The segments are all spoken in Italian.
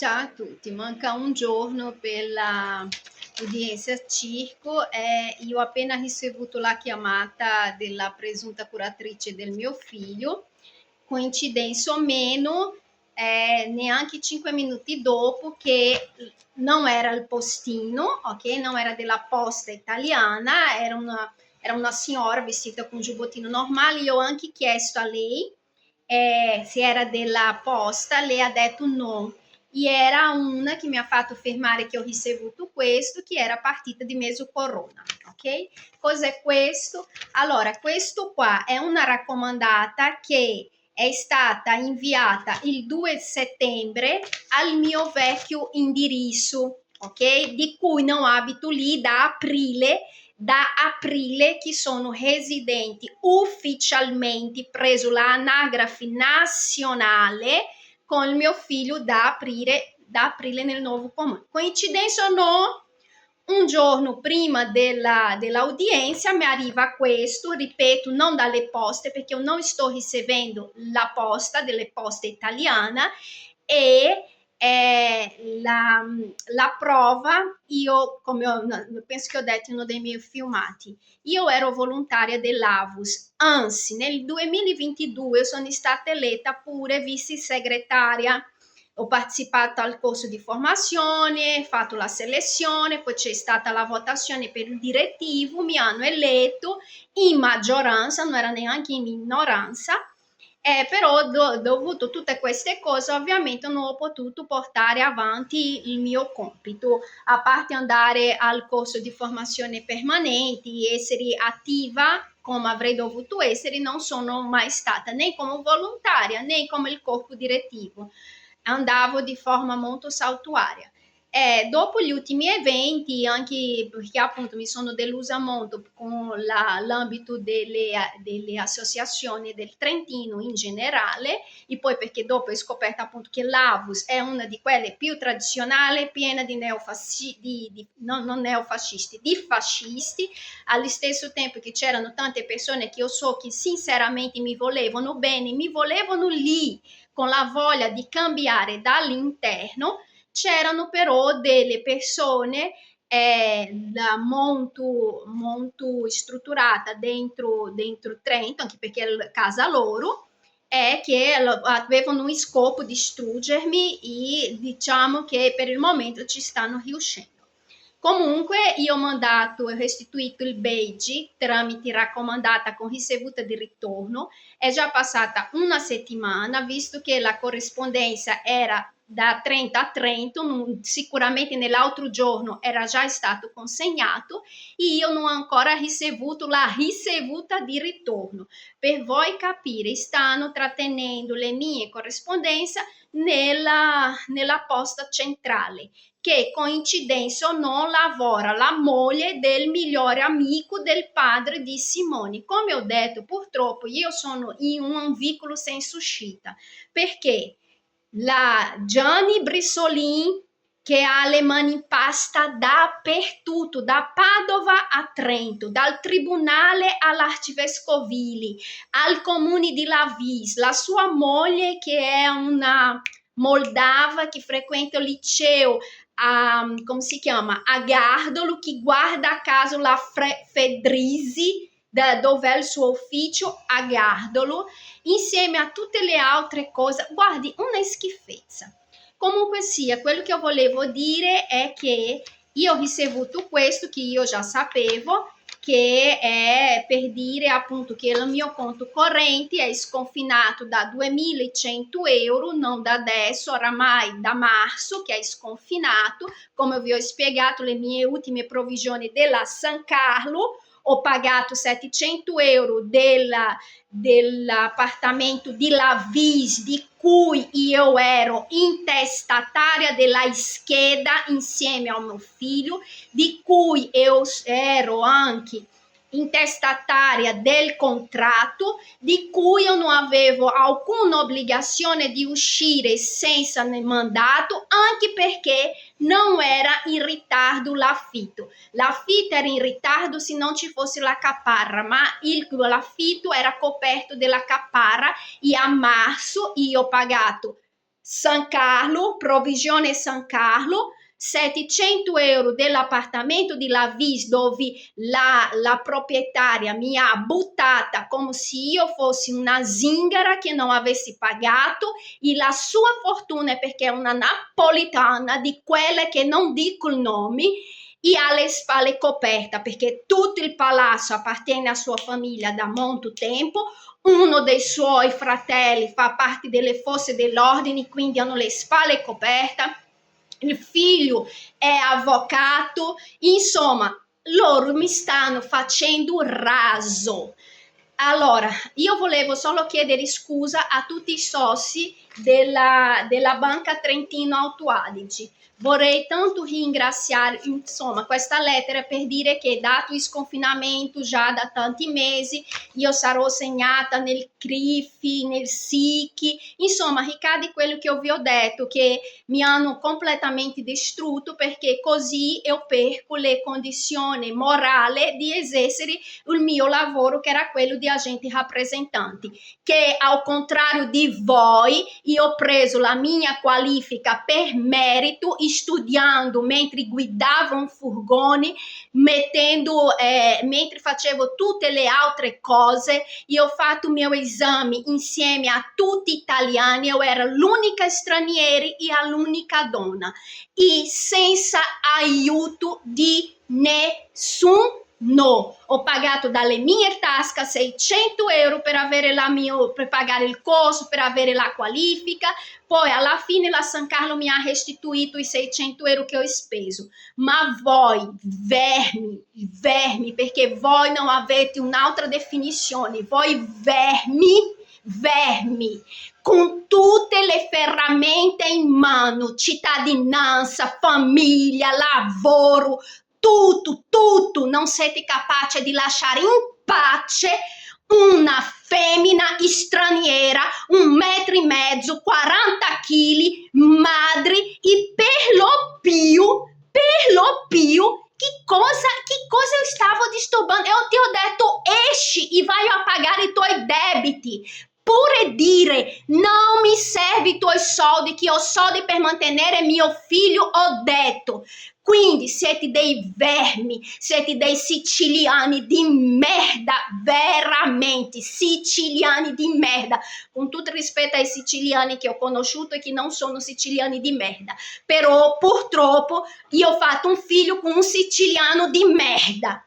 Ciao a tutti, manca un giorno per l'udienza al circo e io ho appena ricevuto la chiamata della presunta curatrice del mio figlio. Coincidenza o meno, neanche 5 minuti dopo che non era il postino, ok? Non era della posta italiana, era una signora vestita con un giubbottino normale. Io ho anche chiesto a lei se era della posta, lei ha detto no. E era una che mi ha fatto firmare che ho ricevuto questo, che era partita di mezzo corona, ok? Cos'è questo? Allora, questo qua è una raccomandata che è stata inviata il 2 settembre al mio vecchio indirizzo, ok? Di cui non abito lì da aprile che sono residenti ufficialmente preso l'anagrafe nazionale con il mio figlio da aprile nel nuovo comune. Coincidenza o no? Un giorno prima dell'udienza mi arriva questo, ripeto, non dalle poste, perché io non sto ricevendo la posta delle poste italiana, e la prova, io, penso che ho detto in uno dei miei filmati, io ero volontaria dell'AVUS, anzi nel 2022 sono stata eletta pure vice segretaria. Ho partecipato al corso di formazione, fatto la selezione, poi c'è stata la votazione per il direttivo, mi hanno eletto in maggioranza, non era neanche in minoranza, però dovuto tutte queste cose ovviamente non ho potuto portare avanti il mio compito, a parte andare al corso di formazione permanente, essere attiva come avrei dovuto essere. Non sono mai stata né come volontaria né come il corpo direttivo, andavo di forma molto saltuaria. Dopo gli ultimi eventi, anche perché appunto mi sono delusa molto con l'ambito delle associazioni del Trentino in generale, e poi perché dopo ho scoperto appunto che l'AVUS è una di quelle più tradizionali, piena di neofascisti, non neofascisti, di fascisti, allo stesso tempo che c'erano tante persone che io so che sinceramente mi volevano bene, mi volevano lì, con la voglia di cambiare dall'interno. C'erano però delle persone molto, molto strutturata dentro Trento, anche perché è casa loro, che avevano il scopo di distruggermi, e diciamo che per il momento ci stanno riuscendo. Comunque io ho mandato e restituito il badge tramite raccomandata con ricevuta di ritorno. È già passata una settimana, visto che la corrispondenza era da Trento a Trento, sicuramente nell'altro giorno era già stato consegnato, e io non ho ancora ricevuto la ricevuta di ritorno. Per voi capire, stanno trattenendo le mie corrispondenze nella posta centrale, che coincidenza o non lavora la moglie del migliore amico del padre di Simone. Come ho detto, purtroppo io sono in un vicolo senza uscita, perché la Gianni Brissolin, che ha le mani in pasta dappertutto, da Padova a Trento, dal tribunale all'arcivescovili, al comune di Lavis, la sua moglie che è una moldava che frequenta il liceo come si chiama? A Gardolo, che guarda a caso la Fedrisi, dove è il suo ufficio, a Gardolo, insieme a tutte le altre cose. Guardi, una schifezza. Comunque sia, quello che io volevo dire è che io ho ricevuto questo, che io già sapevo, che è per dire appunto che il mio conto corrente è sconfinato da 2.100 euro, non da adesso, oramai da marzo che è sconfinato. Come vi ho spiegato, le mie ultime provvisioni della San Carlo, ho pagato 700 euro dell'appartamento di Lavis, di cui io ero intestataria della scheda insieme a mio figlio, di cui io ero anche intestataria del contratto, di cui io non avevo alcuna obbligazione di uscire senza mandato, anche perché non era in ritardo l'affitto. L'affitto era in ritardo se non ci fosse la caparra, ma l'affitto era coperto della caparra, e a marzo io ho pagato San Carlo, provvisione San Carlo, 700 euro dell'appartamento di Lavis dove la proprietaria mi ha buttata come se io fossi una zingara che non avessi pagato, e la sua fortuna perché è una napolitana di quelle che non dico il nome, e ha le spalle coperte perché tutto il palazzo appartiene a sua famiglia da molto tempo. Uno dei suoi fratelli fa parte delle forze dell'ordine, quindi hanno le spalle coperte. Il figlio è avvocato, insomma, loro mi stanno facendo raso. Allora, io volevo solo chiedere scusa a tutti i soci della Banca Trentino Alto Adige. Vorrei tanto ringraziare, insomma, questa lettera per dire che dato il sconfinamento già da tanti mesi, io sarò segnata nel CRIF, nel SIC, insomma, ricade quello che vi ho detto, che mi hanno completamente distrutto perché così io perco le condizioni morali di esercere il mio lavoro che era quello di agente rappresentante, che al contrario di voi io ho preso la mia qualifica per merito studiando mentre guidavo un furgone, mentre facevo tutte le altre cose. Io ho fatto il mio esame insieme a tutti italiani, io ero l'unica straniera e l'unica donna e senza aiuto di nessuno. Ho pagato dalle mie tasche 600 euro per pagare il corso, per avere la qualifica, poi alla fine la San Carlo mi ha restituito i 600 euro che ho speso. Ma voi, vermi, perché voi non avete un'altra definizione, voi vermi, con tutte le ferramente in mano, cittadinanza, famiglia, lavoro, tutto, non siete capaci di lasciare in pace una femmina straniera, 1,5 metri, 40 kg, madre, e per lo più, che cosa stavo disturbando? Io ti ho detto esci e vai a pagare i tuoi debiti. Pure dire non mi serve i tuoi soldi, che ho soldi per mantenere mio figlio, ho detto. Quindi siete dei vermi, siete dei siciliani di merda, veramente siciliani di merda, con tutto il rispetto ai siciliani che ho conosciuto e che non sono siciliani di merda, però purtroppo io ho fatto un figlio con un siciliano di merda.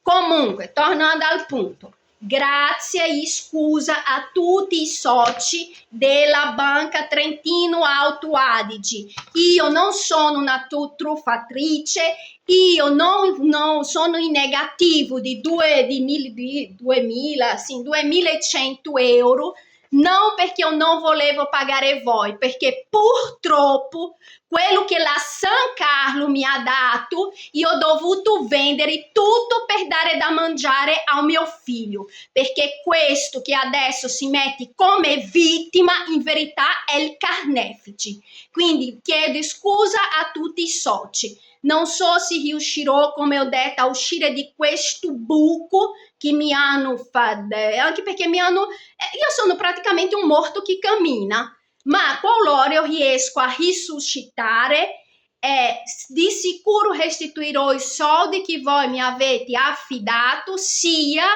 Comunque, tornando al punto, grazie e scusa a tutti i soci della Banca Trentino Alto Adige. Io non sono una truffatrice, io non sono in negativo di 2100 euro, non perché io non volevo pagare voi, perché purtroppo quello che la San Carlo mi ha dato, io ho dovuto vendere tutto per dare da mangiare al mio figlio, perché questo che adesso si mette come vittima in verità è il carnefice. Quindi chiedo scusa a tutti i soci. Non so se riuscirò, come ho detto, a uscire di questo buco che mi hanno fatto, anche perché io sono praticamente un morto che cammina, ma qualora io riesco a risuscitare, di sicuro restituirò i soldi che voi mi avete affidato, sia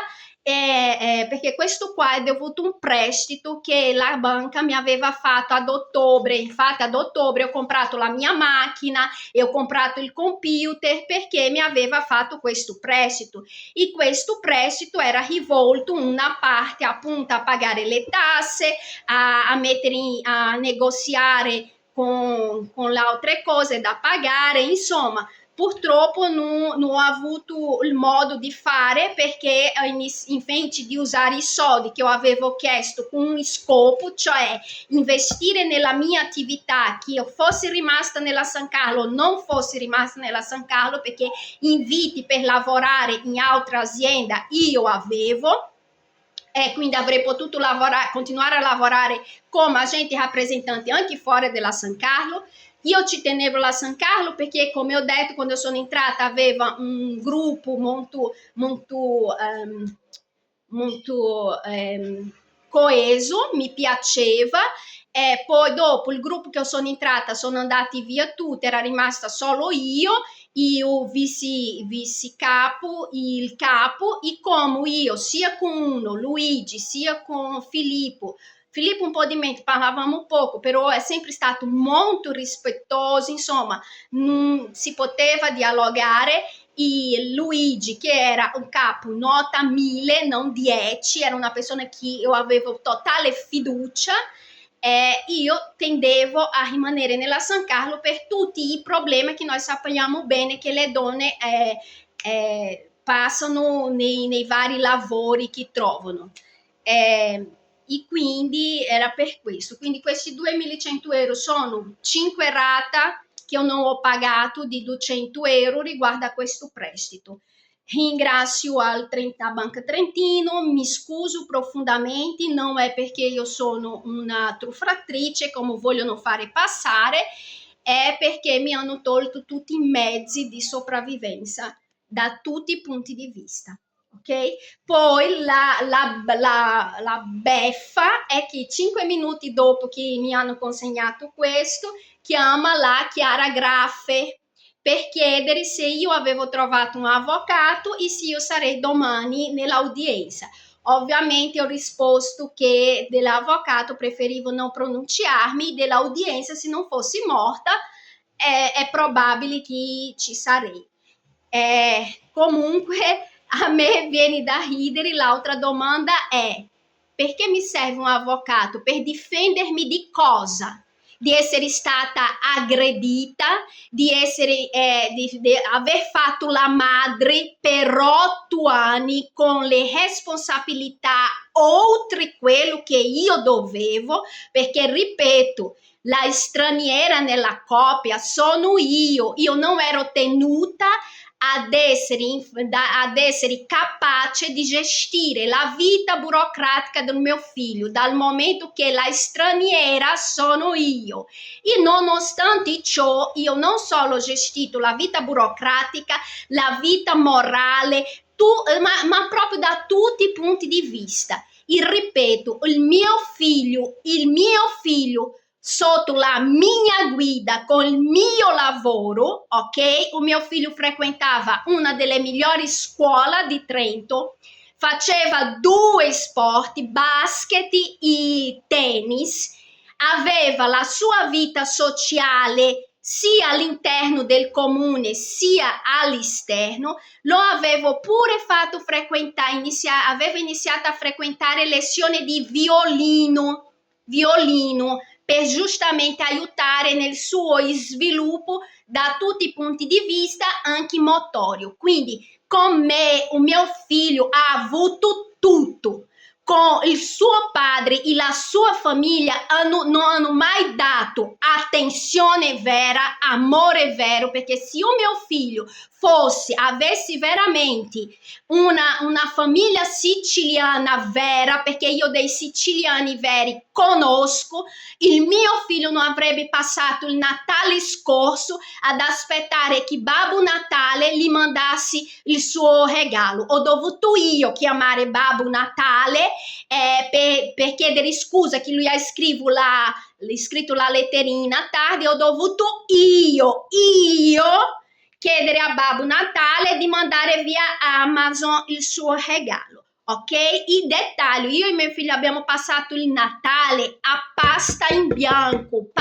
perché questo qua è dovuto un prestito che la banca mi aveva fatto ad ottobre. Infatti ad ottobre ho comprato la mia macchina e ho comprato il computer perché mi aveva fatto questo prestito, e questo prestito era rivolto una parte appunto a pagare le tasse, a negoziare con le altre cose da pagare, insomma. Purtroppo non ho avuto il modo di fare perché invece di usare i soldi che io avevo chiesto con un scopo, cioè investire nella mia attività, che io fossi rimasta nella San Carlo, non fossi rimasta nella San Carlo, perché inviti per lavorare in altra azienda io avevo, e quindi avrei potuto continuare a lavorare come agente rappresentante anche fuori della San Carlo. Io ci tenevo la San Carlo perché, come ho detto, quando sono entrata aveva un gruppo molto coeso, mi piaceva, E poi dopo il gruppo che sono entrata sono andati via tutti, era rimasta solo io vice capo, il capo, e come io sia con uno, Luigi, sia con Filippo un po' di mente, parlavamo poco, però è sempre stato molto rispettoso, insomma, si poteva dialogare. E Luigi, che era un capo nota 1000, non 10, era una persona che io avevo totale fiducia, io tendevo a rimanere nella San Carlo per tutti i problemi che noi sappiamo bene che le donne passano nei vari lavori che trovano. E quindi era per questo. Quindi questi 2.100 euro sono 5 rate che io non ho pagato di 200 euro riguardo a questo prestito. Ringrazio a Banca Trentino, mi scuso profondamente, non è perché io sono una truffatrice come vogliono fare passare, è perché mi hanno tolto tutti i mezzi di sopravvivenza da tutti i punti di vista. Ok? Poi la beffa è che 5 minuti dopo che mi hanno consegnato questo, chiama la Chiara Graffe per chiedere se io avevo trovato un avvocato e se io sarei domani nell'udienza. Ovviamente ho risposto che dell'avvocato preferivo non pronunciarmi, dell'udienza se non fossi morta è probabile che ci sarei. Comunque a me viene da ridere. L'altra domanda è: perché mi serve un avvocato? Per difendermi di cosa? Di essere stata aggredita, di aver fatto la madre per 8 anni con le responsabilità oltre quello che io dovevo, perché ripeto, la straniera nella coppia sono io non ero tenuta ad essere capace di gestire la vita burocratica del mio figlio, dal momento che la straniera sono io. E nonostante ciò, io non solo ho gestito la vita burocratica, la vita morale, ma proprio da tutti i punti di vista. E ripeto, il mio figlio sotto la mia guida, con il mio lavoro, ok? Il mio figlio frequentava una delle migliori scuole di Trento, faceva 2 sport, basket e tennis, aveva la sua vita sociale sia all'interno del comune sia all'esterno. Lo avevo pure fatto frequentare, avevo iniziato a frequentare lezioni di violino per giustamente aiutare nel suo sviluppo da tutti i punti di vista anche motorio. Quindi con me il mio figlio ha avuto tutto. Con il suo padre e la sua famiglia non hanno mai dato attenzione vera, amore vero, perché se il mio figlio avessi veramente una famiglia siciliana vera, perché io dei siciliani veri conosco, il mio figlio non avrebbe passato il Natale scorso ad aspettare che Babbo Natale gli mandassi il suo regalo. Ho dovuto io chiamare Babbo Natale per chiedere scusa che lui ha scritto la letterina tardi. Ho dovuto io chiedere a Babbo Natale di mandare via Amazon il suo regalo. Ok? I dettagli: io e mio figlio abbiamo passato il Natale a pasta in bianco,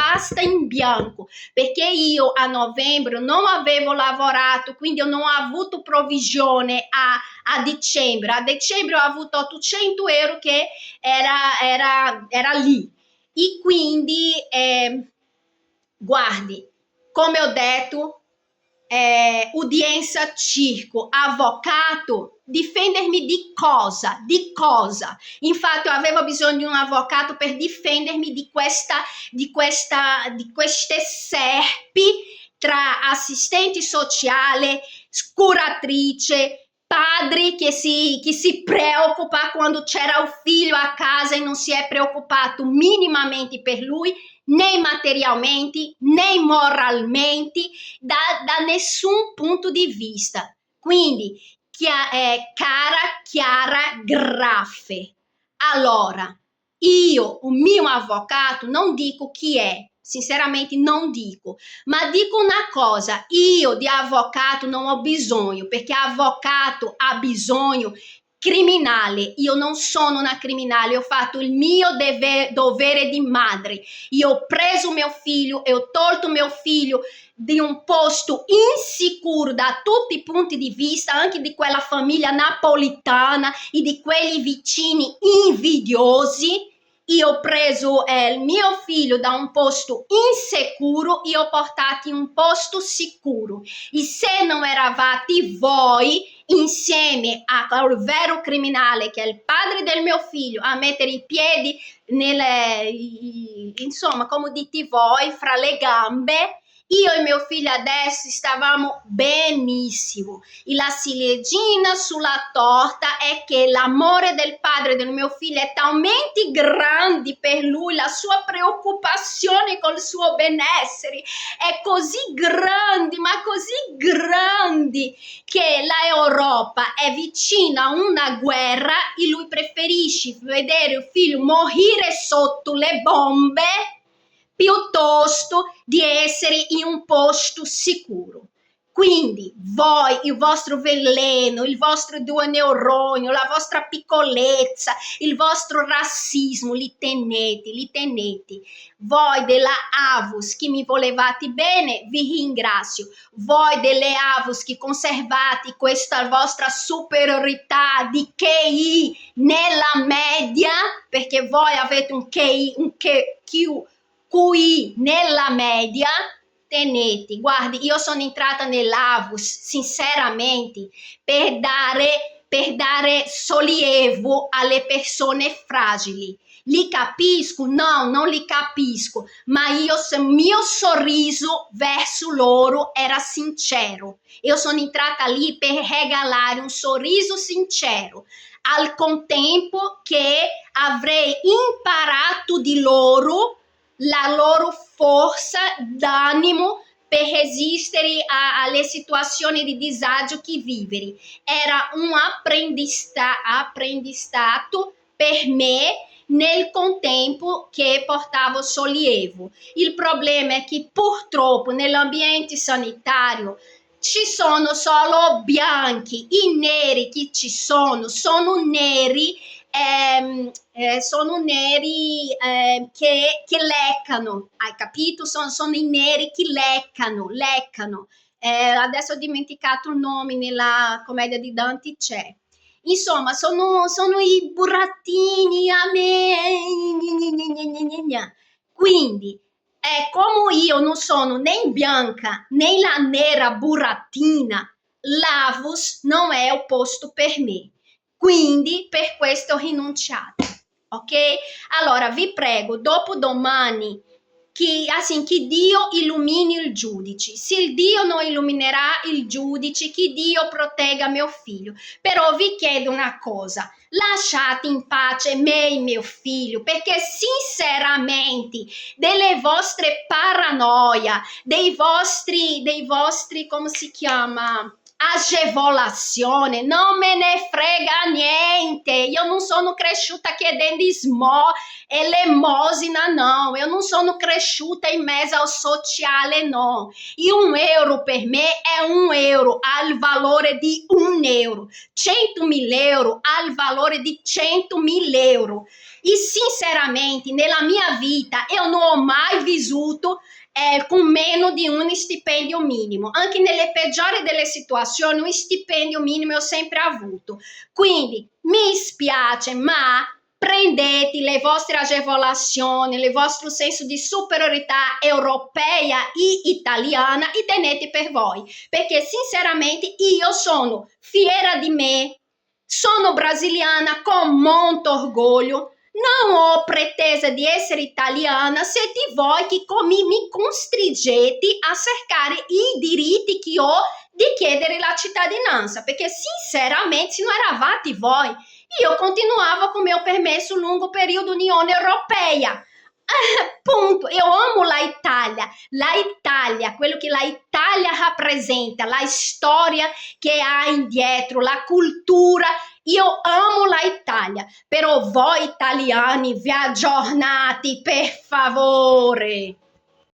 perché io a novembre non avevo lavorato, quindi non ho avuto provvigione a dicembre. A dicembre ho avuto 800 euro che era lì. E quindi, guardi, come ho detto, udienza circo, avvocato, difendermi di cosa? Infatti avevo bisogno di un avvocato per difendermi di queste serpi tra assistenti sociale, curatrice, padri che si preoccupa quando c'era un figlio a casa e non si è preoccupato minimamente per lui, né materialmente né moralmente, da nessun punto di vista. Quindi cara Chiara Graffe, allora io, o mio avvocato, non dico chi è, sinceramente non dico, ma dico una cosa, io di avvocato non ho bisogno, perché avvocato ha bisogno criminale, io non sono una criminale, ho fatto il mio dovere di madre, io ho preso mio figlio e ho tolto mio figlio di un posto insicuro da tutti i punti di vista, anche di quella famiglia napolitana e di quelli vicini invidiosi. Io ho preso il mio figlio da un posto insicuro e ho portato in un posto sicuro. E se non eravate voi, insieme al vero criminale, che è il padre del mio figlio, a mettere i piedi insomma, come dite voi, fra le gambe, io e mio figlio adesso stavamo benissimo. E la ciliegina sulla torta è che l'amore del padre del mio figlio è talmente grande per lui, la sua preoccupazione col suo benessere è così grande, ma così grande, che l'Europa è vicina a una guerra e lui preferisce vedere il figlio morire sotto le bombe piuttosto di essere in un posto sicuro. Quindi voi, il vostro veleno, il vostro due neuroni, la vostra piccolezza, il vostro razzismo, li tenete. Voi della Avus che mi volevate bene, vi ringrazio. Voi delle Avus che conservate questa vostra superiorità di QI nella media, perché voi avete un QI nella media, tenete. Guardi, io sono entrata nell'Avus sinceramente per dare sollievo alle persone fragili. Li capisco? No, non li capisco, ma il mio sorriso verso loro era sincero. Io sono entrata lì per regalare un sorriso sincero, al contempo che avrei imparato di loro la loro forza d'animo per resistere alle situazioni di disagio che vivono. Era un apprendistato per me, nel contempo che portavo sollievo. Il problema è che purtroppo nell'ambiente sanitario ci sono solo bianchi, i neri che ci sono neri che leccano, hai capito? Sono i neri che leccano. Adesso ho dimenticato il nome, nella commedia di Dante c'è. Insomma, sono i burattini a me. Quindi, come io non sono né bianca né la nera burattina, l'Avus non è un posto per me. Quindi per questo ho rinunciato, ok? Allora vi prego, dopodomani, che Dio illumini il giudice. Se il Dio non illuminerà il giudice, che Dio protegga mio figlio. Però vi chiedo una cosa, lasciate in pace me e mio figlio, perché sinceramente delle vostre paranoia, dei vostri, come si chiama? Agevolazione, non me ne frega niente. Io non sono cresciuta chiedendo elemosina, no. Io non sono cresciuta in mezzo al sociale, no. E €1 per me è €1, ha il valore di €1. 100.000 euro ha il valore di 100.000 euro. E sinceramente nella mia vita io non ho mai vissuto con meno di un stipendio minimo. Anche nelle peggiori delle situazioni un stipendio minimo ho sempre avuto. Quindi mi spiace, ma prendete le vostre agevolazioni, il vostro senso di superiorità europea e italiana e tenete per voi, perché sinceramente io sono fiera di me, sono brasiliana con molto orgoglio. Non ho pretesa di essere italiana, siete voi che mi costringete a cercare i diritti che ho di chiedere la cittadinanza, perché sinceramente se non eravate voi, io continuavo con il mio permesso lungo periodo Unione Europea. Punto. Eu amo la Itália Italia, quello che la Italia rappresenta, la storia che ha indietro, la cultura. Io amo la Italia, però voi italiani vi aggiornate, per favore.